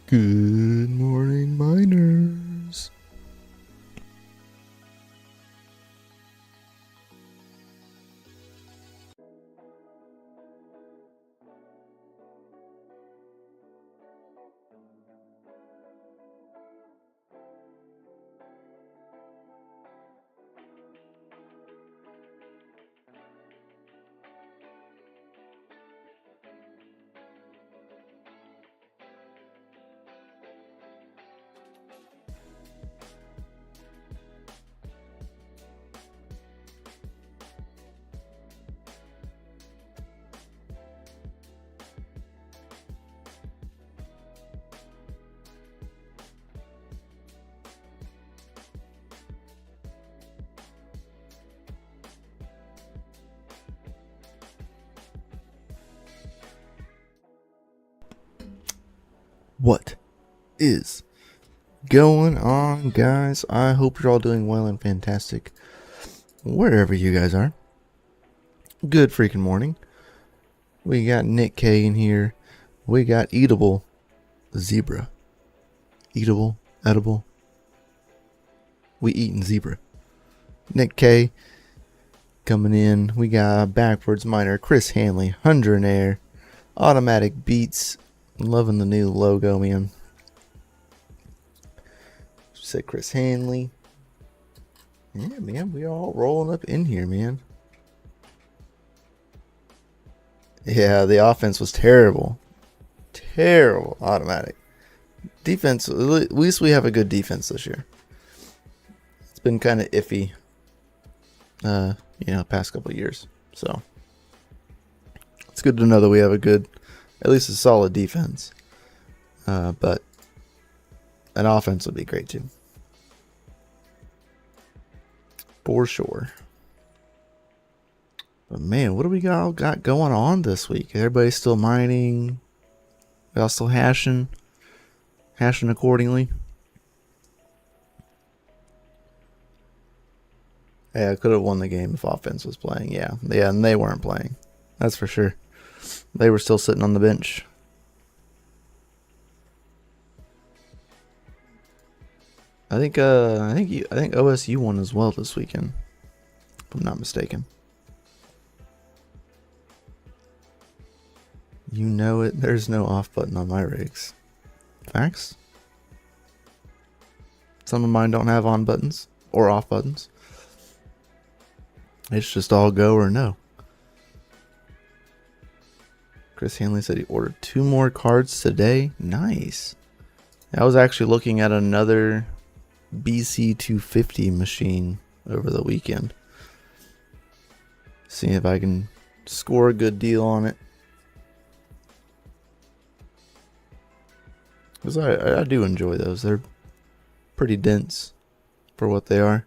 Good morning, miners. What is going on, guys? I hope you're all doing well and fantastic wherever you guys are. Good freaking morning. We got Nick K in here. We got Eatable Zebra. Eatable, edible. We eating zebra. Nick K coming in. We got Backwards Miner, Chris Hanley, Hundrenair, Automatic Beats. Loving the new logo, man. Said Chris Hanley. Yeah, man, we all rolling up in here, man. Yeah, the offense was terrible. Terrible. Automatic. Defense, at least we have a good defense this year. It's been kind of iffy, past couple of years. So, it's good to know that we have a good, at least a solid defense. But an offense would be great too. For sure. But man, what do we got going on this week? Everybody's still mining. We all still hashing accordingly. Yeah, I could have won the game if offense was playing. Yeah, and they weren't playing. That's for sure. They were still sitting on the bench. I think OSU won as well this weekend, if I'm not mistaken. You know it. There's no off button on my rigs. Facts. Some of mine don't have on buttons or off buttons. It's just all go or no. Chris Hanley said he ordered 2 more cards today. Nice. I was actually looking at another BC 250 machine over the weekend. Seeing if I can score a good deal on it. Because I do enjoy those. They're pretty dense for what they are.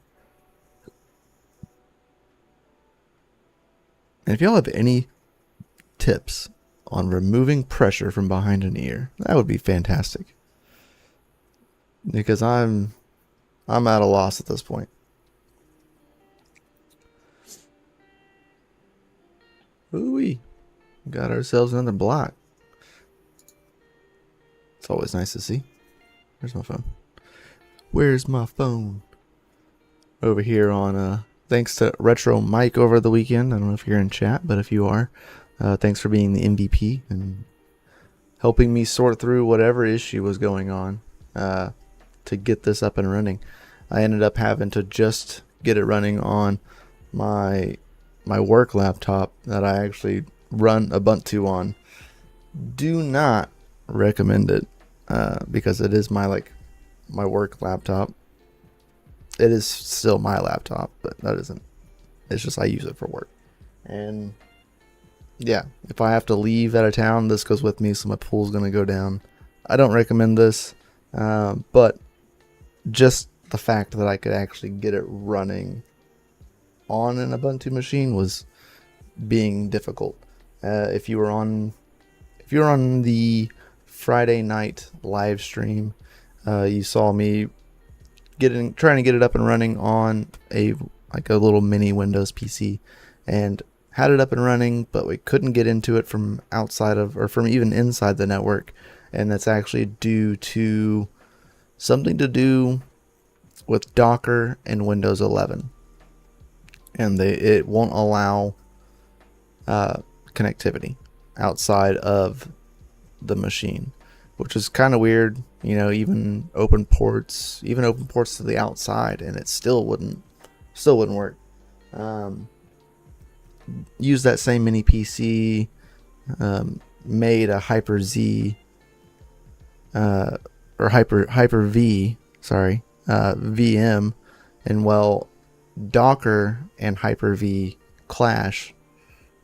And if y'all have any tips on removing pressure from behind an ear, that would be fantastic. Because I'm at a loss at this point. Ooh-wee. Got ourselves another block. It's always nice to see. Where's my phone? Where's my phone? Over here on, thanks to Retro Mike over the weekend. I don't know if you're in chat, but if you are, thanks for being the MVP and helping me sort through whatever issue was going on to get this up and running. I ended up having to just get it running on my work laptop that I actually run Ubuntu on. Do not recommend it because it is my work laptop. It is still my laptop, but that isn't. It's just I use it for work. And yeah, if I have to leave out of town, this goes with me, so my pool's gonna go down. I don't recommend this, but just the fact that I could actually get it running on an Ubuntu machine was being difficult. If you were on the Friday night live stream, you saw me trying to get it up and running on a little mini Windows PC, and had it up and running, but we couldn't get into it from outside of, or from even inside the network. and that's actually due to something to do with Docker and Windows 11, and it won't allow connectivity outside of the machine, which is kind of weird. You know, even open ports to the outside, and it still wouldn't work. Use that same mini PC, made a Hyper-Z or Hyper-V, sorry, VM, and well, Docker and Hyper-V clash,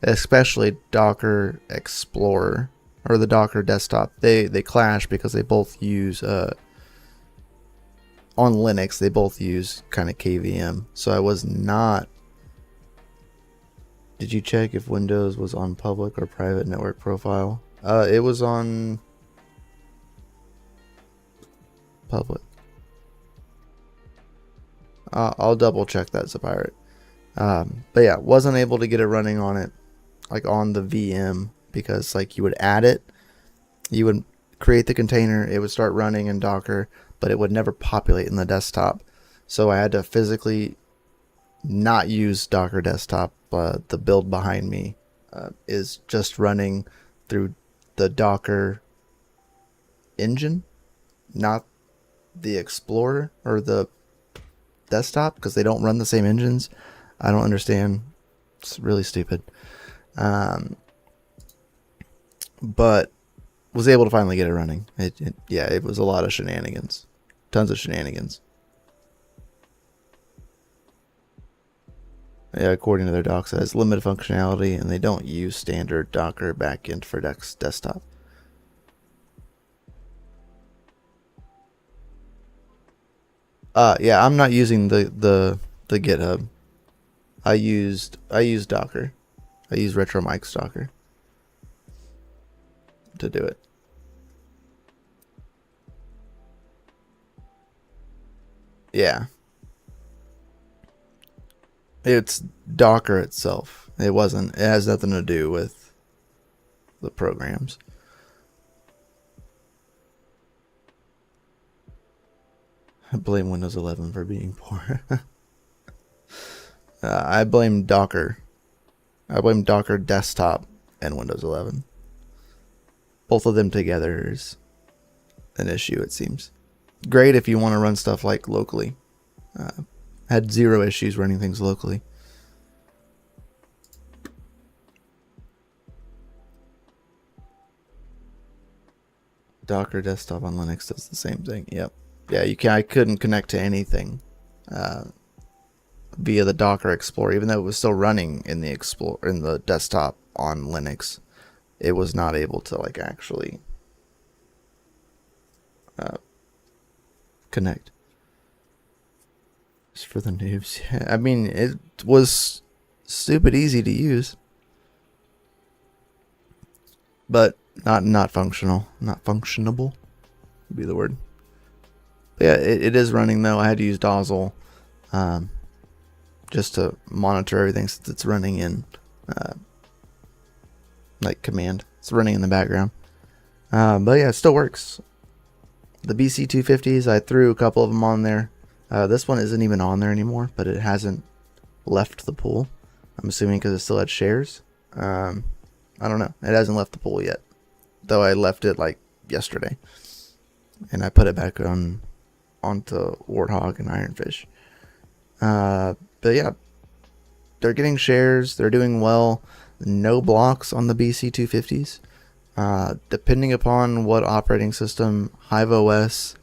especially Docker Explorer or the Docker desktop. They clash because they both use on Linux, they both use kind of KVM. So I was not. Did you check if Windows was on public or private network profile? It was on public. I'll double check that, Zapirate. But yeah, wasn't able to get it running on it, like on the VM, because like you would add it, you would create the container, it would start running in Docker, but it would never populate in the desktop. So I had to physically not use Docker desktop. The build behind me is just running through the Docker engine, not the Explorer or the desktop, because they don't run the same engines. I don't understand. It's really stupid. But was able to finally get it running. It was a lot of shenanigans. Tons of shenanigans. Yeah, according to their docs, it has limited functionality, and they don't use standard Docker backend for desktop. Yeah, I'm not using the GitHub. I used Docker. I used Retro Mike's Docker to do it. Yeah. It's Docker itself. It has nothing to do with the programs. I blame Windows 11 for being poor. I blame Docker. I blame Docker Desktop and Windows 11. Both of them together is an issue, it seems. Great if you want to run stuff like locally. Had zero issues running things locally. Docker Desktop on Linux does the same thing. Yep. Yeah, I couldn't connect to anything via the Docker Explorer, even though it was still running in the desktop on Linux. It was not able to like actually connect. Just for the noobs. I mean, it was stupid easy to use, but not functional. Not functionable would be the word. But yeah, it is running though. I had to use Dozzle just to monitor everything since it's running in like command. It's running in the background. But yeah, it still works. The BC250s, I threw a couple of them on there. This one isn't even on there anymore, but it hasn't left the pool. I'm assuming because it still had shares. I don't know. It hasn't left the pool yet, though I left it like yesterday, and I put it back onto Warthog and Ironfish. But yeah, they're getting shares. They're doing well. No blocks on the BC250s. Depending upon what operating system, HiveOS,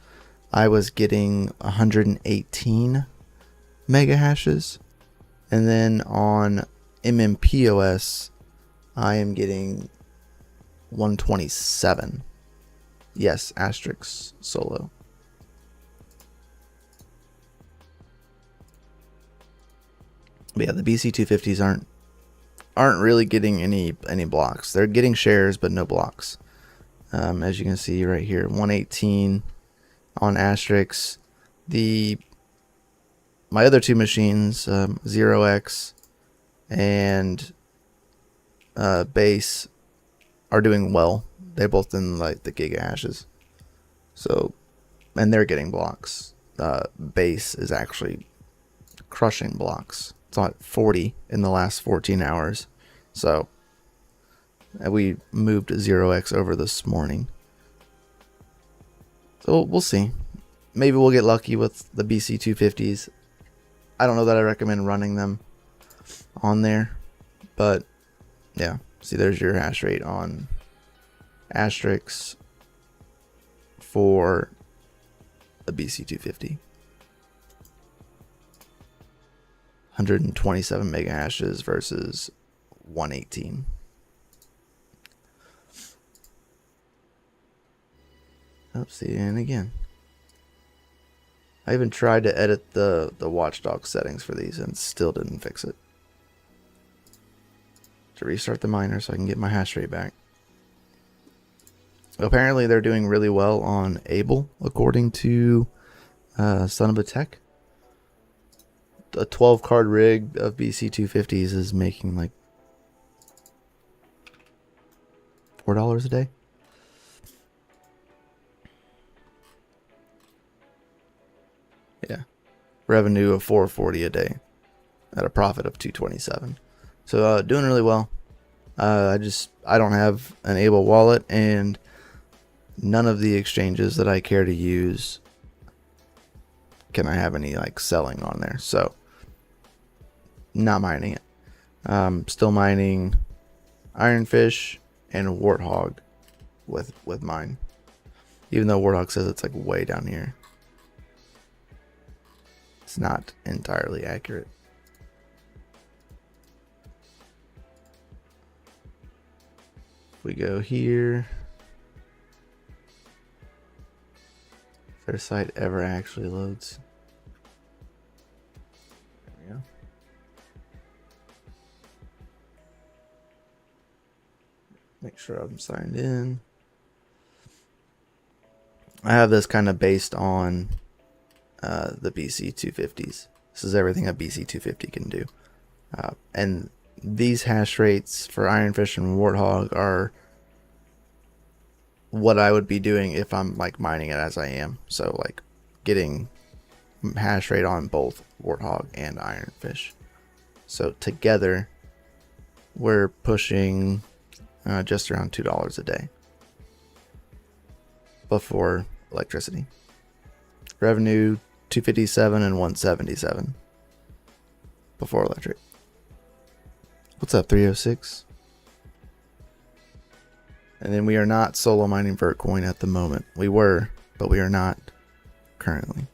I was getting 118 mega hashes, and then on MMPOS, I am getting 127. Yes, asterisk solo. But yeah, the BC250s aren't really getting any blocks. They're getting shares, but no blocks. As you can see right here, 118 on asterisk. My other two machines, 0x and base, are doing well. They're both in like the gigahashes. So, and they're getting blocks. Base is actually crushing blocks. It's at 40 in the last 14 hours. So, we moved 0x over this morning. So we'll see. Maybe we'll get lucky with the BC250s. I don't know that I recommend running them on there. But, yeah. See, there's your hash rate on Asterix for a BC250. 127 mega hashes versus 118. Oh, see, and again. I even tried to edit the watchdog settings for these and still didn't fix it. To restart the miner so I can get my hash rate back. Apparently they're doing really well on Able, according to Son of a Tech. A 12 card rig of BC250s is making like $4 a day. Yeah. Revenue of $440 a day at a profit of $227. So doing really well. I don't have an Able wallet, and none of the exchanges that I care to use can I have any like selling on there. So not mining it. Still mining Ironfish and Warthog with mine. Even though Warthog says it's like way down here. It's not entirely accurate. If we go here, if their site ever actually loads. There we go. Make sure I'm signed in. I have this kind of based on the BC250s. This is everything a BC250 can do. And these hash rates for Ironfish and Warthog are what I would be doing if I'm like mining it as I am. So like getting hash rate on both Warthog and Ironfish. So together we're pushing just around $2 a day before electricity. Revenue 257 and 177 before electric. What's up, 306? And then we are not solo mining Vertcoin at the moment. We were, but we are not currently.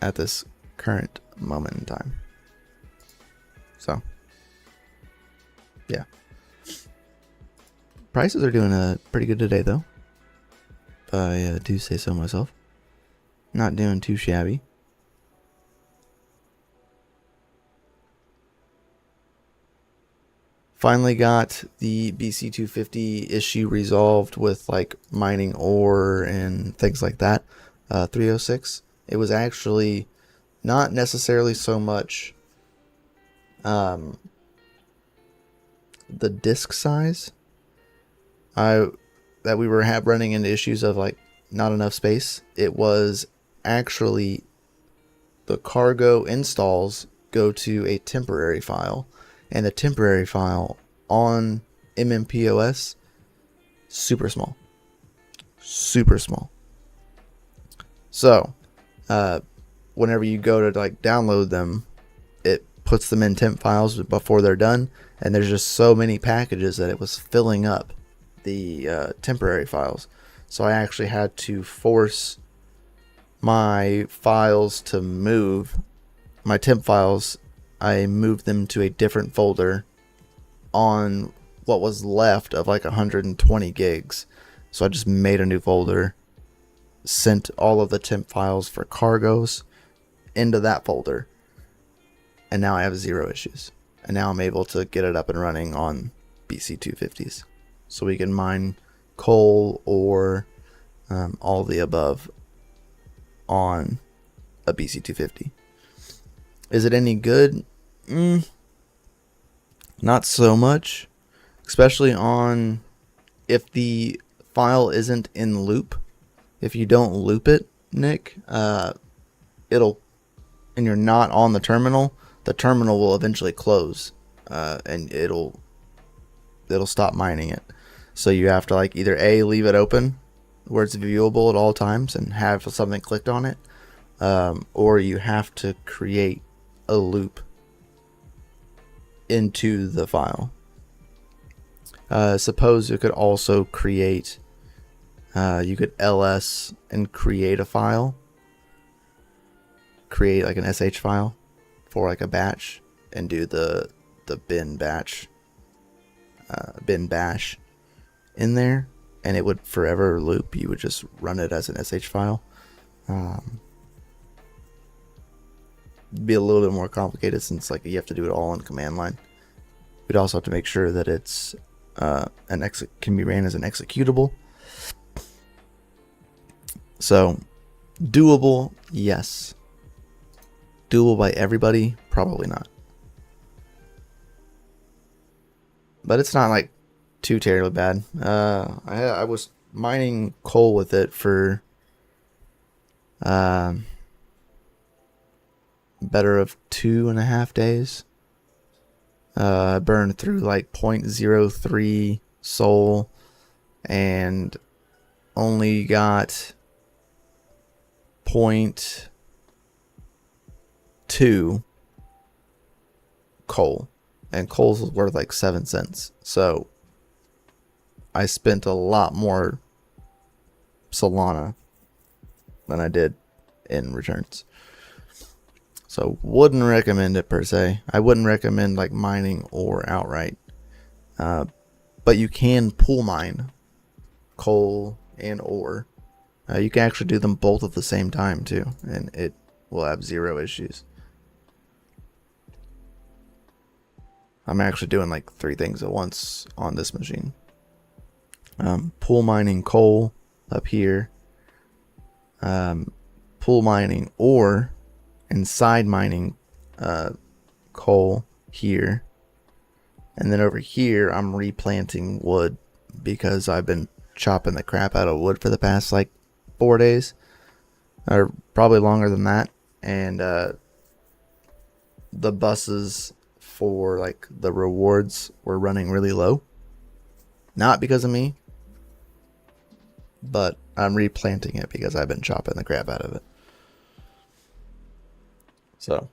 At this current moment in time. So, yeah. Prices are doing pretty good today, though. I do say so myself. Not doing too shabby. Finally got the BC250 issue resolved with like mining ore and things like that. 306. It was actually not necessarily so much the disk size. That we were running into issues of like not enough space. It was actually the cargo installs go to a temporary file, and the temporary file on MMPOS super small. So whenever you go to like download them, it puts them in temp files before they're done, and there's just so many packages that it was filling up the temporary files. So I actually had to force my files to move. My temp files, I moved them to a different folder on what was left of like 120 gigs. So I just made a new folder, sent all of the temp files for cargoes into that folder, and now I have 0 issues. And now I'm able to get it up and running on BC250s. So we can mine coal or all the above on a BC250. Is it any good? Not so much, especially on if the file isn't in loop. If you don't loop it, Nick, it'll, and you're not on the terminal will eventually close, and it'll stop mining it. So you have to like either A, leave it open where it's viewable at all times and have something clicked on it, or you have to create a loop into the file. Suppose you could also create, you could ls and create a file, create like an sh file for like a batch, and do the bin bash in there, and it would forever loop. You would just run it as an sh file. Be a little bit more complicated since like you have to do it all in command line. We'd also have to make sure that it's can be ran as an executable. So doable, yes. Doable by everybody, probably not. But it's not like too terribly bad. I was mining coal with it for better of 2.5 days. I burned through like 0.03 soul and only got 0.2 coal, and coal's worth like 7 cents. So I spent a lot more Solana than I did in returns. So wouldn't recommend it per se. I wouldn't recommend like mining or outright. But you can pool mine coal and ore. You can actually do them both at the same time too, and it will have 0 issues. I'm actually doing like 3 things at once on this machine. Pool mining coal up here. Pool mining ore and side mining coal here. And then over here I'm replanting wood because I've been chopping the crap out of wood for the past like 4 days, or probably longer than that. And the buses for like the rewards were running really low, not because of me, but I'm replanting it because I've been chopping the crap out of it. So,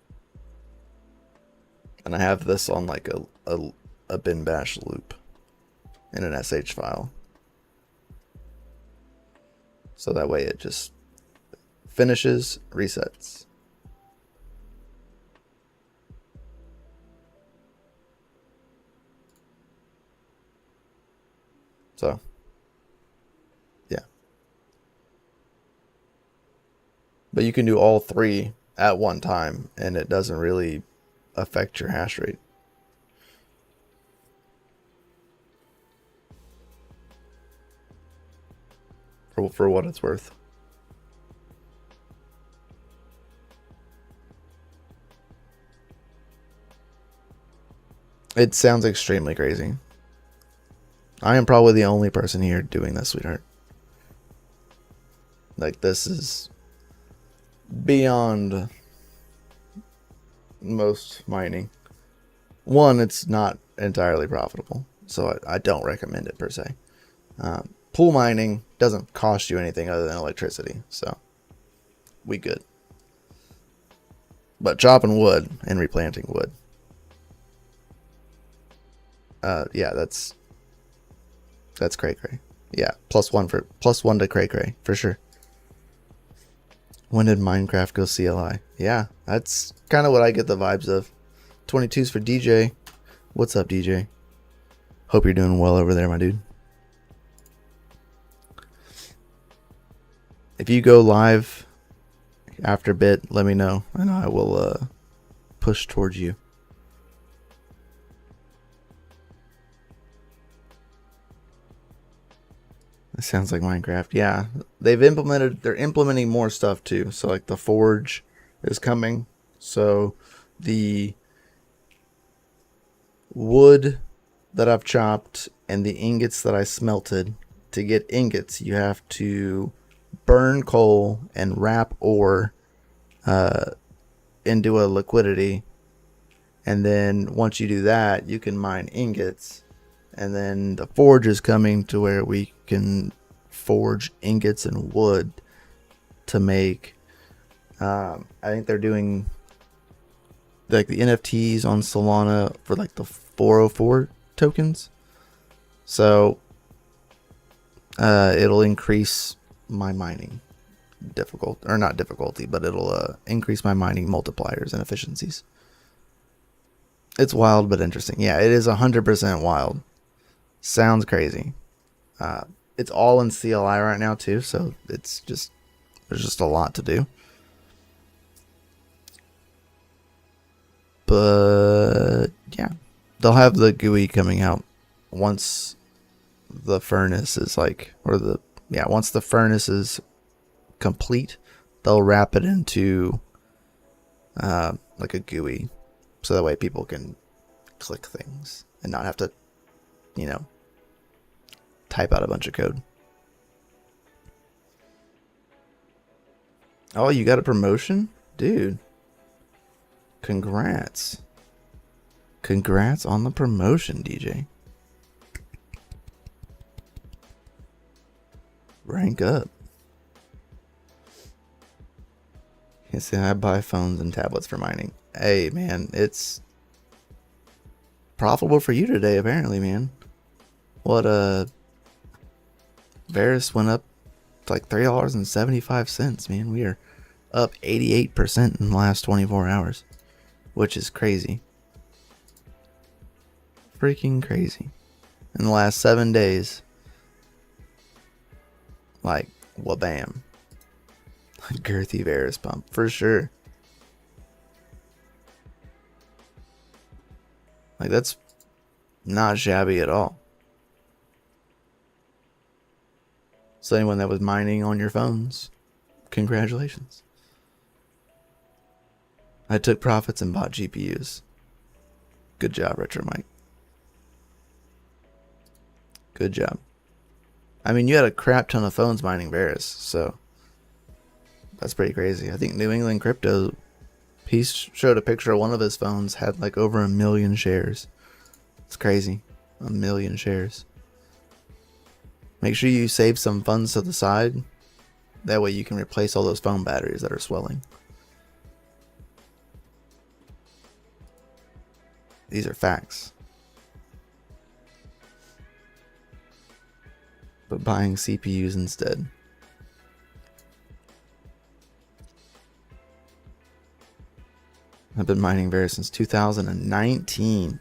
and I have this on like a bin bash loop in an sh file. So that way it just finishes, resets. So, yeah. But you can do all 3 at one time, and it doesn't really affect your hash rate. For what it's worth. It sounds extremely crazy. I am probably the only person here doing this, sweetheart. Like, this is beyond most mining. One, it's not entirely profitable, so I don't recommend it per se. Pool mining doesn't cost you anything other than electricity, so we good. But chopping wood and replanting wood, yeah, that's cray cray. Yeah, +1 to cray cray for sure. When did Minecraft go CLI? Yeah, that's kind of what I get the vibes of. 22's for DJ. What's up, DJ? Hope you're doing well over there, my dude. If you go live after bit, let me know, and I will push towards you. It sounds like Minecraft. Yeah, they're implementing more stuff too. So like the forge is coming. So the wood that I've chopped and the ingots that I smelted. To get ingots, you have to burn coal and wrap ore into a liquidity. And then once you do that, you can mine ingots. And then the forge is coming to where we can forge ingots and wood to make. I think they're doing like the NFTs on Solana for like the 404 tokens. So it'll increase my mining not difficulty, but it'll increase my mining multipliers and efficiencies. It's wild but interesting. Yeah, it is 100% wild. Sounds crazy. It's all in CLI right now too, so there's just a lot to do. But yeah, they'll have the GUI coming out once the furnace is once the furnace is complete, they'll wrap it into like a GUI, so that way people can click things and not have to, type out a bunch of code. Oh, you got a promotion? Dude. Congrats. Congrats on the promotion, DJ. Rank up. You see, I buy phones and tablets for mining. Hey, man, it's profitable for you today, apparently, man. What, Varus went up to like $3.75, man. We are up 88% in the last 24 hours, which is crazy. Freaking crazy. In the last 7 days, like, wabam. Girthy Varus pump, for sure. Like, that's not shabby at all. So anyone that was mining on your phones, congratulations. I took profits and bought GPUs. Good job, Retro Mike. Good job. I mean, you had a crap ton of phones mining Varus, so that's pretty crazy. I think New England Crypto, he showed a picture of one of his phones had like over 1 million shares. It's crazy. 1 million shares. Make sure you save some funds to the side. That way you can replace all those phone batteries that are swelling. These are facts. But buying CPUs instead. I've been mining Varus since 2019.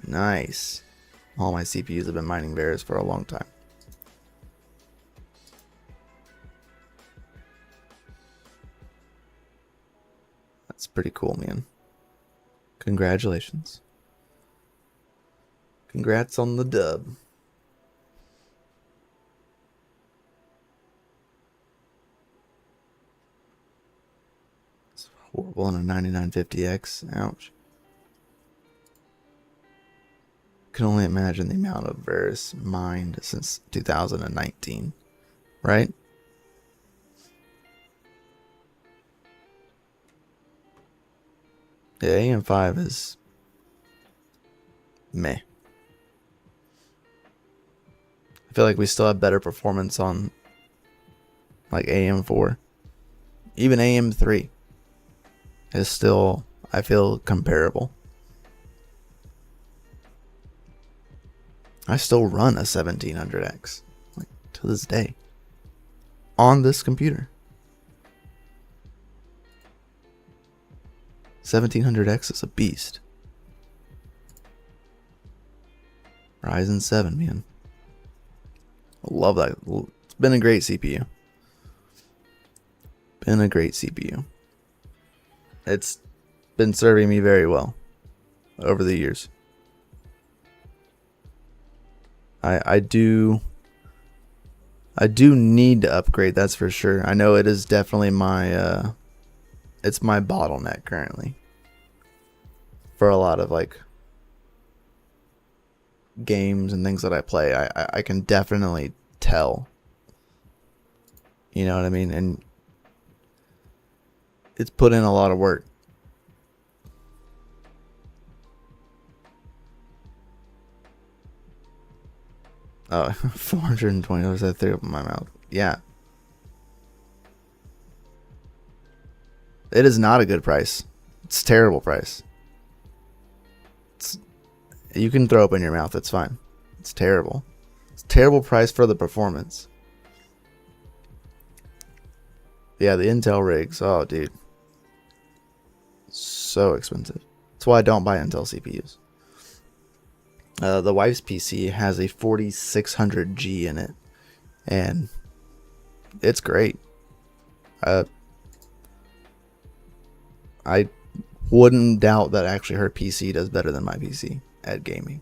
Nice. All my CPUs have been mining Varus for a long time. That's pretty cool, man. Congratulations. Congrats on the dub. It's horrible on a 9950X. Ouch. Can only imagine the amount of Varus mined since 2019, right? Yeah, AM5 is meh. I feel like we still have better performance on like AM4. Even AM3 is still, I feel, comparable. I still run a 1700X, like, to this day, on this computer. 1700X is a beast. Ryzen 7, man. I love that. It's been a great CPU. Been a great CPU. It's been serving me very well over the years. I do need to upgrade, that's for sure. I know it is definitely my it's my bottleneck currently for a lot of like games and things that I play, I can definitely tell. You know what I mean? And it's put in a lot of work. Oh, $420 I threw up in my mouth. Yeah. It is not a good price. It's a terrible price. You can throw up in your mouth. It's fine. It's terrible. It's a terrible price for the performance. Yeah, the Intel rigs. Oh, dude. So expensive. That's why I don't buy Intel CPUs. The wife's PC has a 4600G in it. And it's great. I wouldn't doubt that actually her PC does better than my PC at gaming.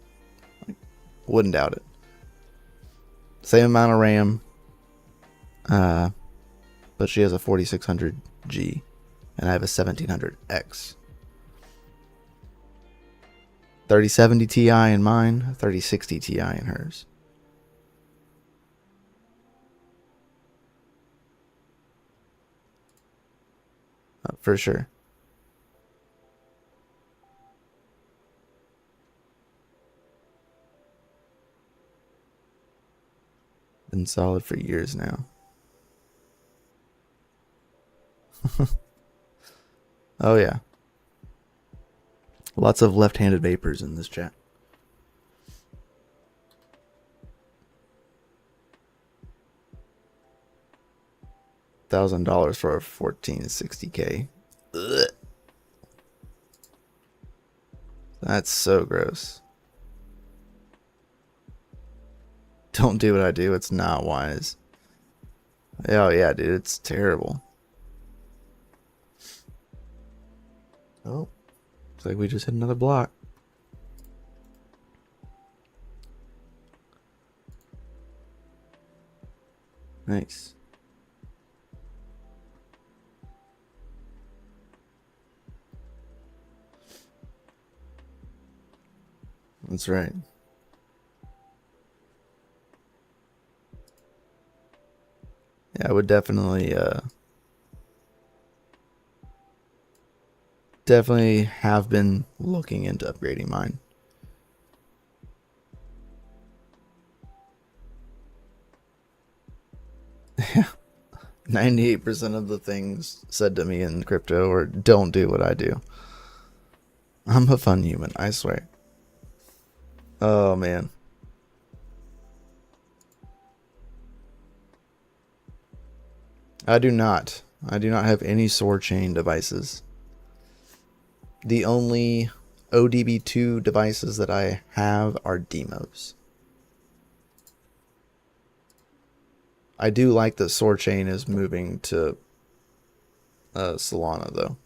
Wouldn't doubt it. Same amount of RAM. But she has a 4600G. And I have a 1700X. 3070 Ti in mine, 3060 Ti in hers. For sure. Been solid for years now. Oh yeah. Lots of left-handed vapors in this chat. $1,000 for a 1460K. Ugh. That's so gross. Don't do what I do. It's not wise. Oh yeah, dude, it's terrible. Oh, looks like we just hit another block. Nice. That's right. Yeah, I would definitely have been looking into upgrading mine. Yeah. 98% of the things said to me in crypto are don't do what I do. I'm a fun human, I swear. Oh man. I do not have any SOAR chain devices. The only ODB2 devices that I have are demos. I do like that SOAR chain is moving to Solana though.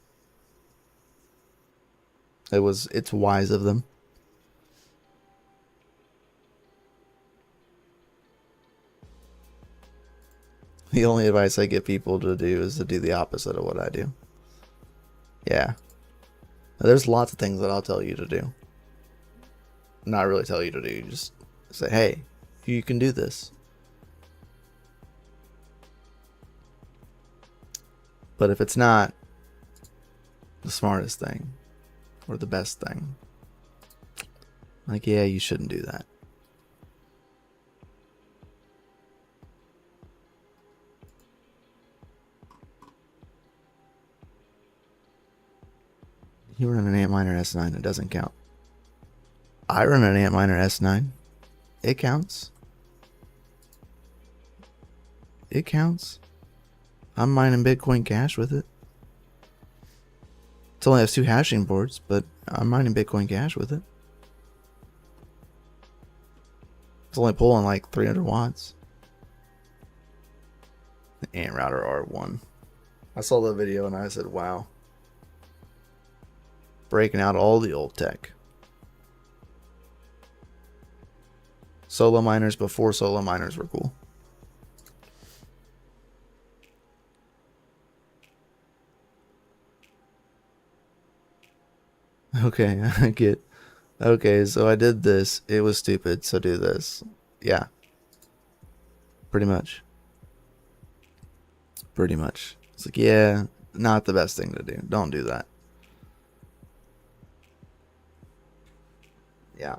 It's wise of them. The only advice I give people to do is to do the opposite of what I do. Yeah. There's lots of things that I'll tell you to do. Not really tell you to do, just say, hey, you can do this. But if it's not the smartest thing or the best thing, like, yeah, you shouldn't do that. You run an Antminer S9, it doesn't count. I run an Antminer S9. It counts. It counts. I'm mining Bitcoin Cash with it. It only has 2 hashing boards, but I'm mining Bitcoin Cash with it. It's only pulling like 300 watts. The Ant Router R1. I saw the video and I said, wow. Breaking out all the old tech. Solo miners before solo miners were cool. Okay, I get Okay, so I did this. It was stupid, so do this. Yeah. Pretty much. Pretty much. It's like, yeah, not the best thing to do. Don't do that. Yeah.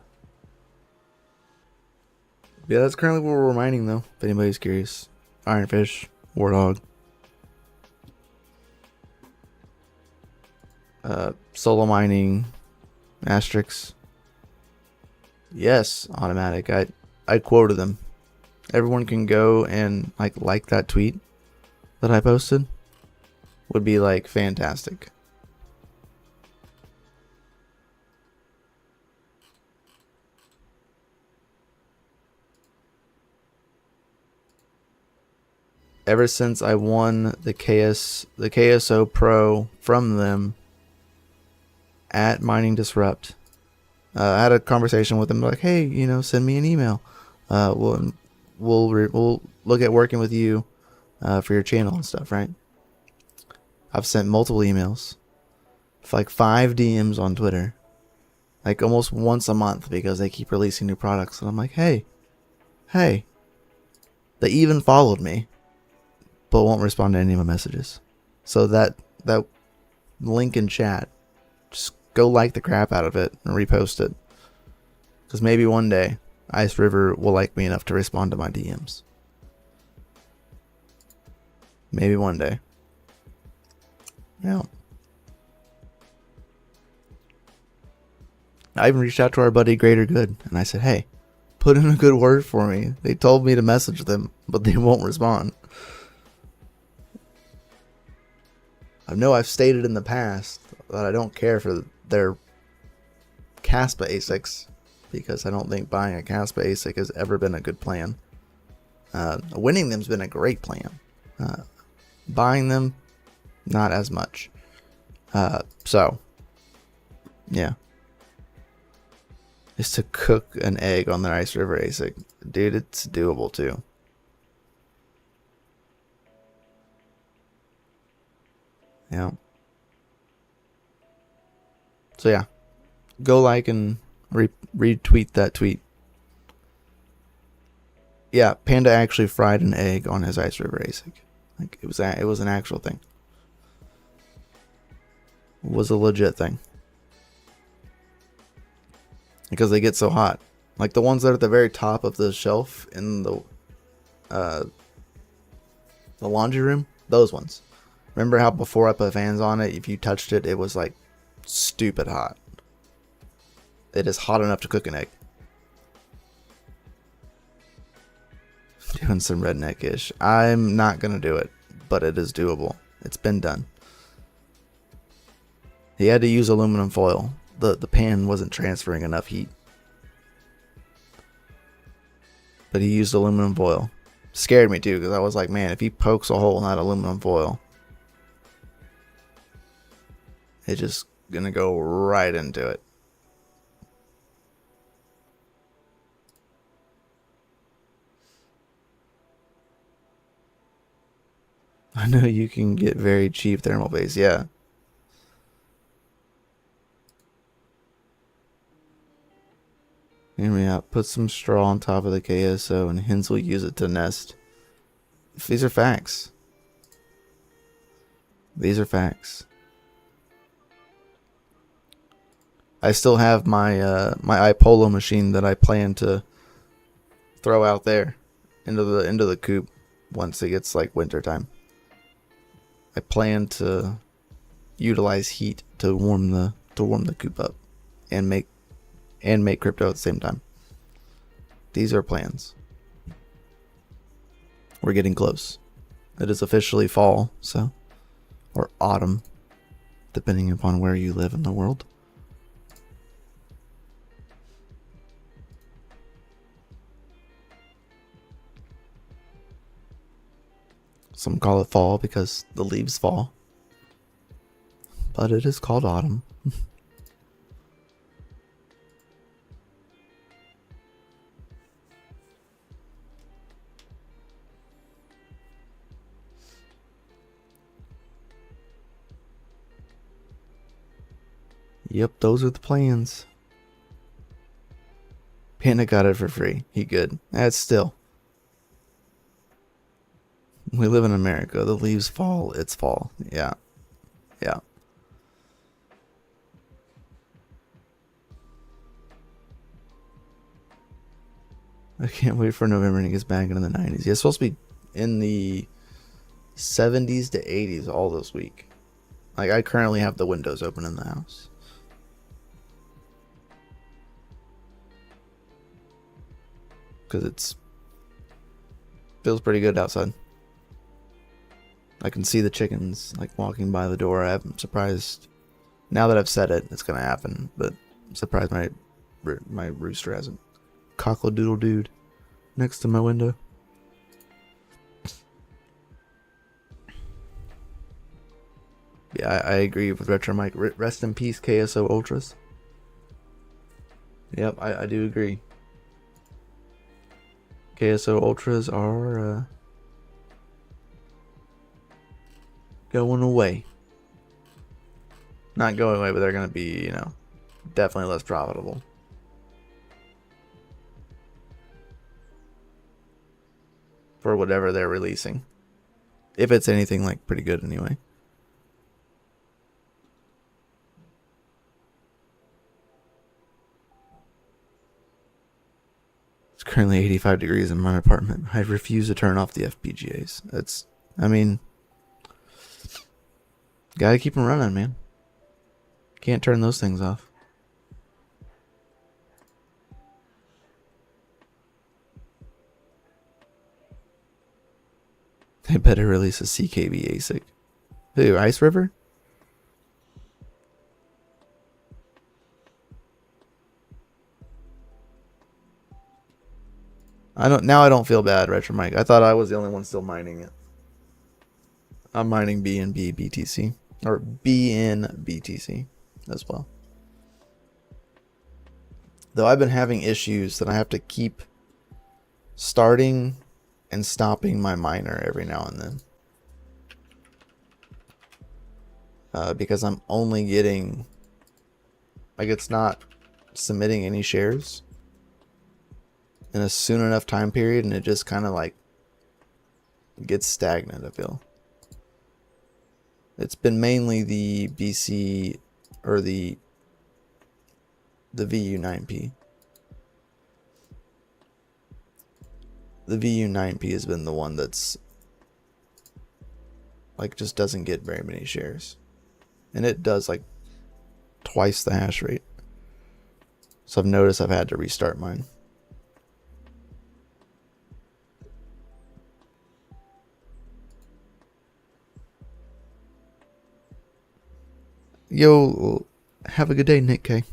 Yeah, that's currently what we're mining, though, if anybody's curious. Ironfish, Warthog, solo mining, Asterix. Yes, automatic. I quoted them. Everyone can go and like that tweet that I posted. Would be like fantastic. Ever since I won the KSO Pro from them at Mining Disrupt, I had a conversation with them like, hey, send me an email. We'll look at working with you for your channel and stuff, right? I've sent multiple emails, like 5 DMs on Twitter, like almost once a month because they keep releasing new products, and I'm like, hey. They even followed me, but won't respond to any of my messages. So that link in chat, just go like the crap out of it and repost it. Because maybe one day, Ice River will like me enough to respond to my DMs. Maybe one day. Yeah. I even reached out to our buddy Greater Good, and I said, hey, put in a good word for me. They told me to message them, but they won't respond. I know I've stated in the past that I don't care for their Caspa ASICs, because I don't think buying a Caspa ASIC has ever been a good plan. Winning them's been a great plan. Buying them, not as much. So, yeah. Is to cook an egg on their Ice River ASIC. Dude, it's doable too. Yeah. So yeah, go like and retweet that tweet. Yeah, Panda actually fried an egg on his Ice River ASIC. Like it was an actual thing. It was a legit thing. Because they get so hot. Like the ones that are at the very top of the shelf in the laundry room, those ones. Remember how before I put fans on it, if you touched it, it was like stupid hot. It is hot enough to cook an egg. Doing some redneck-ish. I'm not going to do it, but it is doable. It's been done. He had to use aluminum foil. The pan wasn't transferring enough heat. But he used aluminum foil. Scared me too, because I was like, man, if he pokes a hole in that aluminum foil, it's just going to go right into it. I know you can get very cheap thermal base, yeah. Hear me out. Put some straw on top of the KSO and hens will use it to nest. These are facts. These are facts. I still have my my iPolo machine that I plan to throw out there into the coop once it gets like winter time. I plan to utilize heat to warm the coop up and make crypto at the same time. These are plans. We're getting close. It is officially fall, so, or autumn, depending upon where you live in the world. Some call it fall because the leaves fall, but it is called autumn. Yep, those are the plans. Panda got it for free. He good. That's still. We live in America. The leaves fall. It's fall. Yeah. Yeah. I can't wait for November and it gets back into the 90s. Yeah, it's supposed to be in the 70s to 80s all this week. Like, I currently have the windows open in the house. Because it's feels pretty good outside. I can see the chickens like walking by the door. I'm surprised. Now that I've said it, it's gonna happen. But I'm surprised my rooster hasn't cockle-doodle dude next to my window. Yeah, I agree with Retro Mike. Rest in peace, KSO Ultras. Yep, I do agree. KSO Ultras are going away. Not going away, but they're going to be, you know, definitely less profitable. For whatever they're releasing. If it's anything like pretty good anyway. It's currently 85 degrees in my apartment. I refuse to turn off the FPGAs. It's, I mean, gotta keep them running, man. Can't turn those things off. They better release a CKB ASIC. Who, Ice River? Now I don't feel bad, Retro Mike. I thought I was the only one still mining it. I'm mining BNB BTC. Or BN BTC as well. Though I've been having issues that I have to keep starting and stopping my miner every now and then. Because I'm only getting... like, it's not submitting any shares in a soon enough time period, and it just kind of like gets stagnant, I feel. It's been mainly the BC or the VU9P. The VU9P has been the one that's like just doesn't get very many shares. And it does like twice the hash rate. So I've noticed I've had to restart mine. Yo, have a good day, Nick K.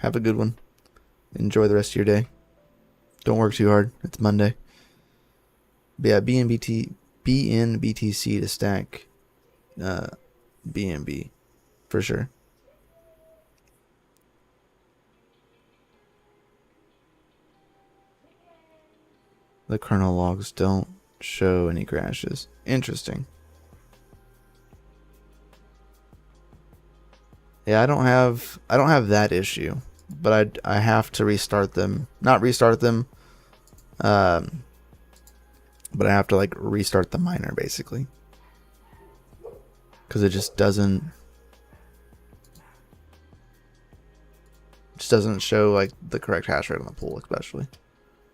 Have a good one. Enjoy the rest of your day. Don't work too hard. It's Monday. But yeah, BNBTC to stack BNB for sure. The kernel logs don't show any crashes. Interesting. Yeah, I don't have that issue, but I have to restart them. Not restart them, but I have to like restart the miner basically, because it just doesn't show like the correct hash rate on the pool. Especially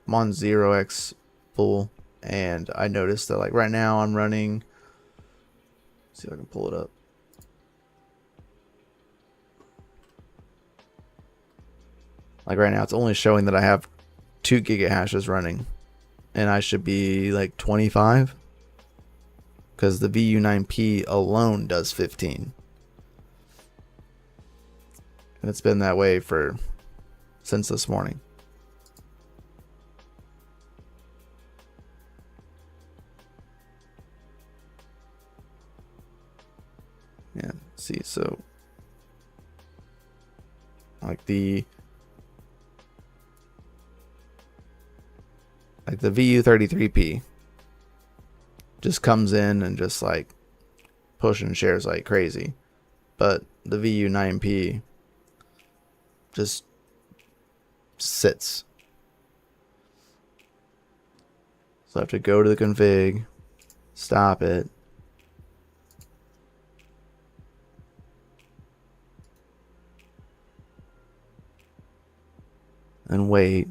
I'm on 0x pool, and I noticed that like right now I'm running. Let's see if I can pull it up. Like right now, it's only showing that I have 2 gigahashes running, and I should be like 25, because the VU9P alone does 15, and it's been that way since this morning. Yeah, see, so like the VU33P just comes in and just like pushing shares like crazy, but the VU9P just sits. So I have to go to the config, stop it, and wait,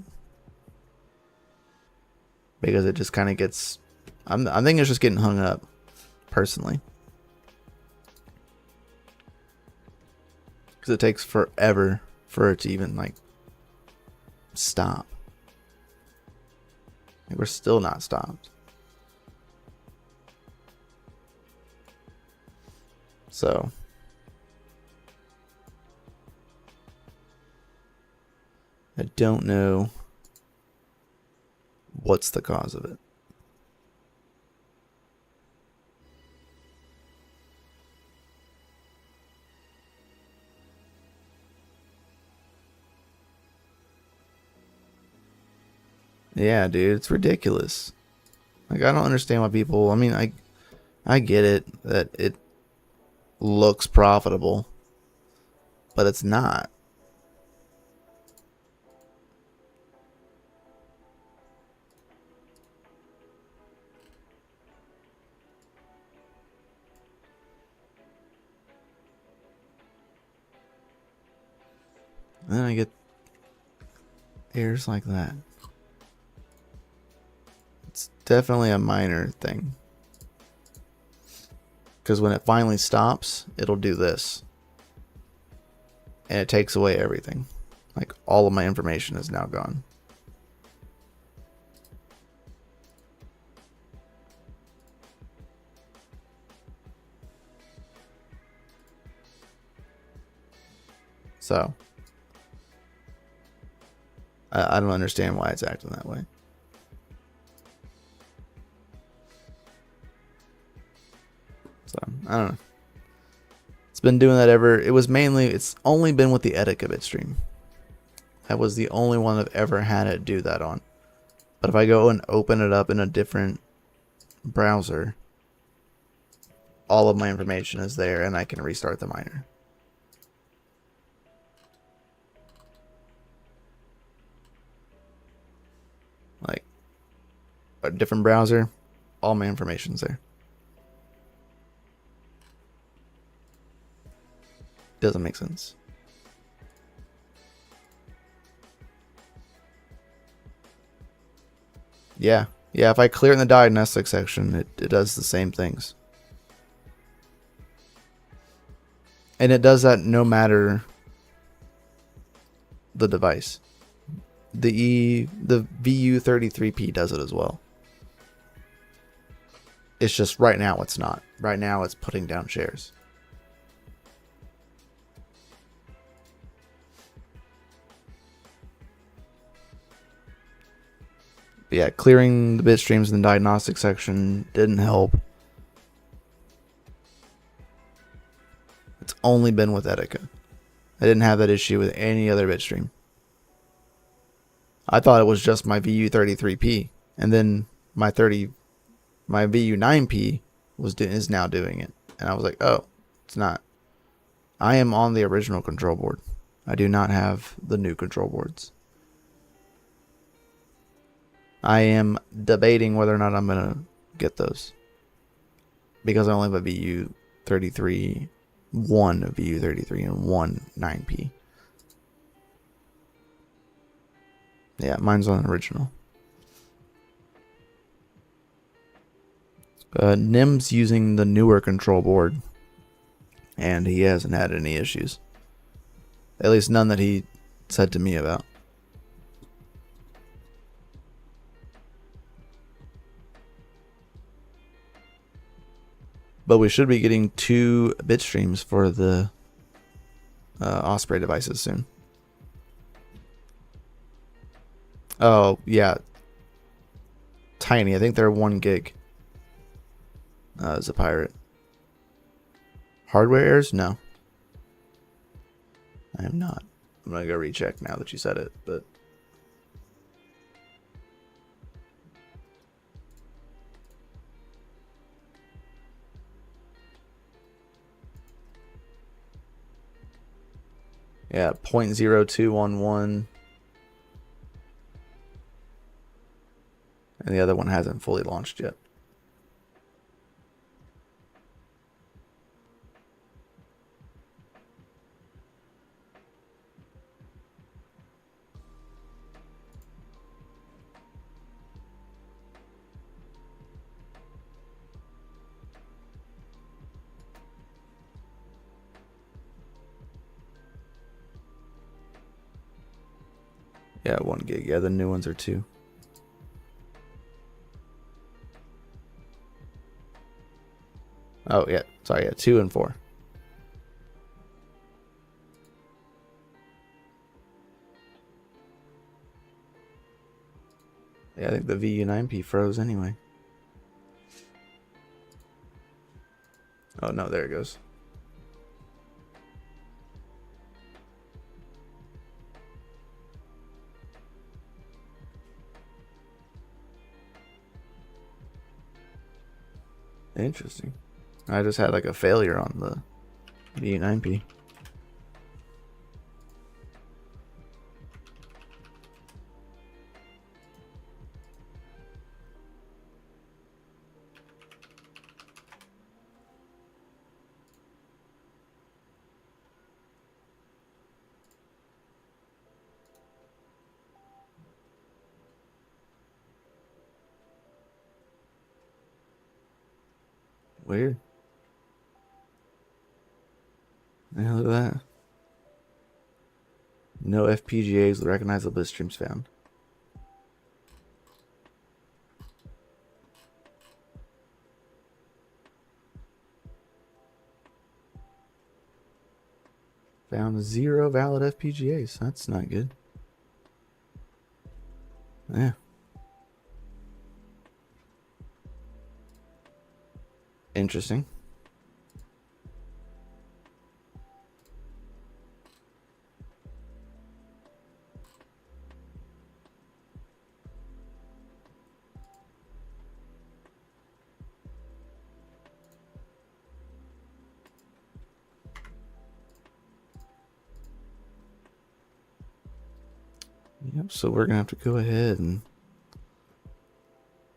because it just kind of gets. I think it's just getting hung up, personally, because it takes forever for it to even like stop. Like, we're still not stopped. So I don't know what's the cause of it. Yeah, dude, it's ridiculous. Like, I don't understand why people. I mean, I get it that it looks profitable, but it's not. And then I get errors like that. It's definitely a minor thing. Because when it finally stops, it'll do this. And it takes away everything. Like, all of my information is now gone. So I don't understand why it's acting that way. So I don't know. It's been doing that ever. It's only been with the Etika bitstream. That was the only one I've ever had it do that on. But if I go and open it up in a different browser, all of my information is there and I can restart the miner. Like, a different browser, all my information's there. Doesn't make sense. Yeah. Yeah, if I clear in the diagnostic section, it does the same things. And it does that no matter the device. The VU33P does it as well. It's just right now it's not. Right now it's putting down shares. But yeah, clearing the bit streams in the diagnostic section didn't help. It's only been with Etika. I didn't have that issue with any other bitstream. I thought it was just my VU33P, and then my VU9P is now doing it, and I was like, oh, it's not. I am on the original control board. I do not have the new control boards. I am debating whether or not I'm gonna get those, because I only have a VU33, one VU33 and one 9P. Yeah, mine's on original. Nim's using the newer control board, and he hasn't had any issues. At least none that he said to me about. But we should be getting 2 bit streams for the Osprey devices soon. Oh, yeah. Tiny. I think they're 1 gig. As a pirate. Hardware errors? No. I am not. I'm going to go recheck now that you said it, but... Yeah, 0.0211. And the other one hasn't fully launched yet. Yeah, 1 gig. Yeah, the new ones are 2. Oh, yeah. Sorry, yeah, 2 and 4. Yeah, I think the VU9P froze anyway. Oh, no, there it goes. Interesting. I just had like a failure on the VU9P. Weird. Yeah, look at that. No FPGAs with recognizable bitstreams found. Found 0 valid FPGAs. That's not good. Yeah. Interesting. Yep, so we're gonna have to go ahead and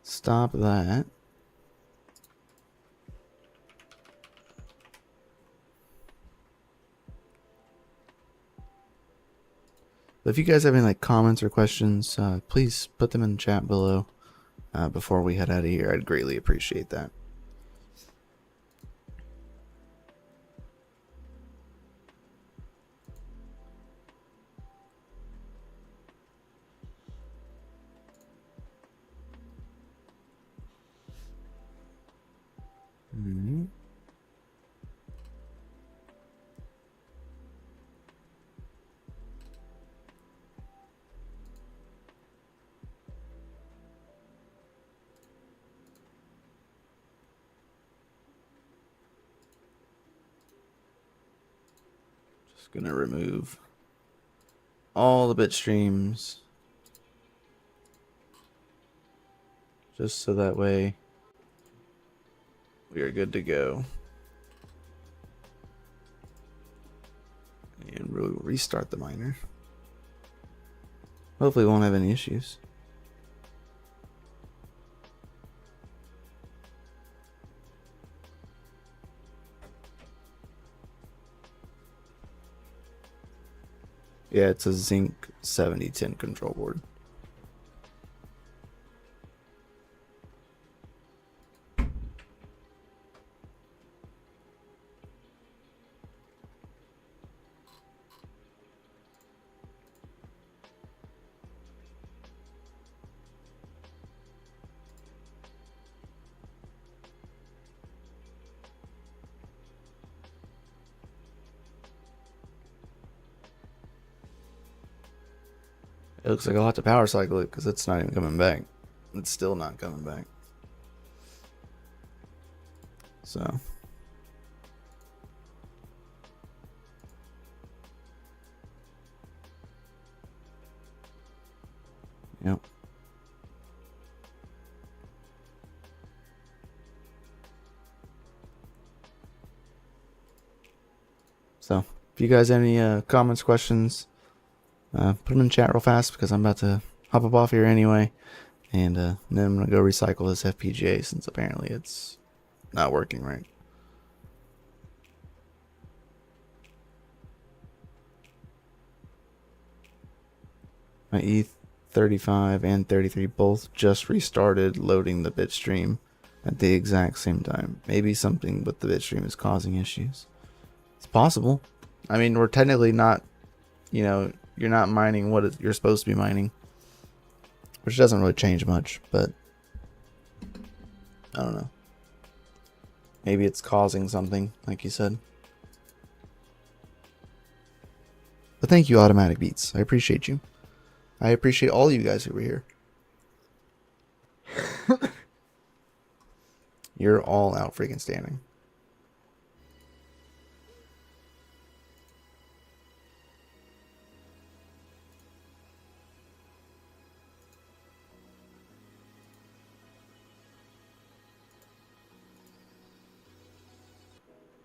stop that. But if you guys have any like comments or questions, please put them in the chat below before we head out of here. I'd greatly appreciate that. Mm-hmm. Just gonna remove all the bit streams just so that way we are good to go. And we'll restart the miner. Hopefully we won't have any issues. Yeah, it's a Zinc 7010 control board. It looks like I'll have to power cycle it because it's not even coming back. It's still not coming back. So. Yep. So, if you guys have any comments, questions, put them in chat real fast because I'm about to hop up off here anyway. And then I'm going to go recycle this FPGA since apparently it's not working right. My E35 and 33 both just restarted loading the bitstream at the exact same time. Maybe something with the bitstream is causing issues. It's possible. I mean, we're technically not, you know, you're not mining what you're supposed to be mining, which doesn't really change much, but I don't know. Maybe it's causing something, like you said. But thank you, Automatic Beats. I appreciate you. I appreciate all you guys who were here. You're all out freaking standing.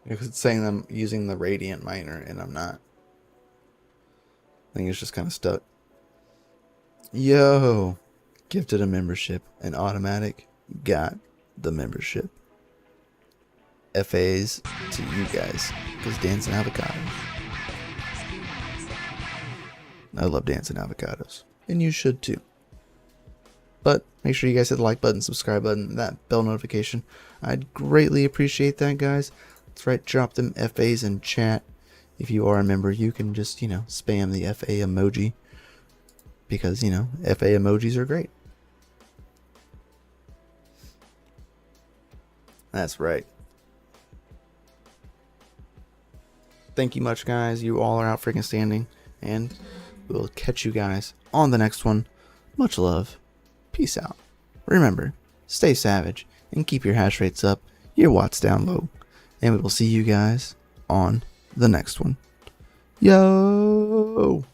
Because it's saying I'm using the Radiant miner and I'm not. I think it's just kind of stuck. Yo, gifted a membership and Automatic got the membership. FAs to you guys because dancing avocados. I love dancing avocados and you should too. But make sure you guys hit the like button, subscribe button, that bell notification. I'd greatly appreciate that, guys. That's right, drop them FAs in chat. If you are a member, you can just, you know, spam the FA emoji. Because, you know, FA emojis are great. That's right. Thank you much, guys. You all are out freaking standing. And we'll catch you guys on the next one. Much love. Peace out. Remember, stay savage and keep your hash rates up, your watts down low. And we will see you guys on the next one. Yo!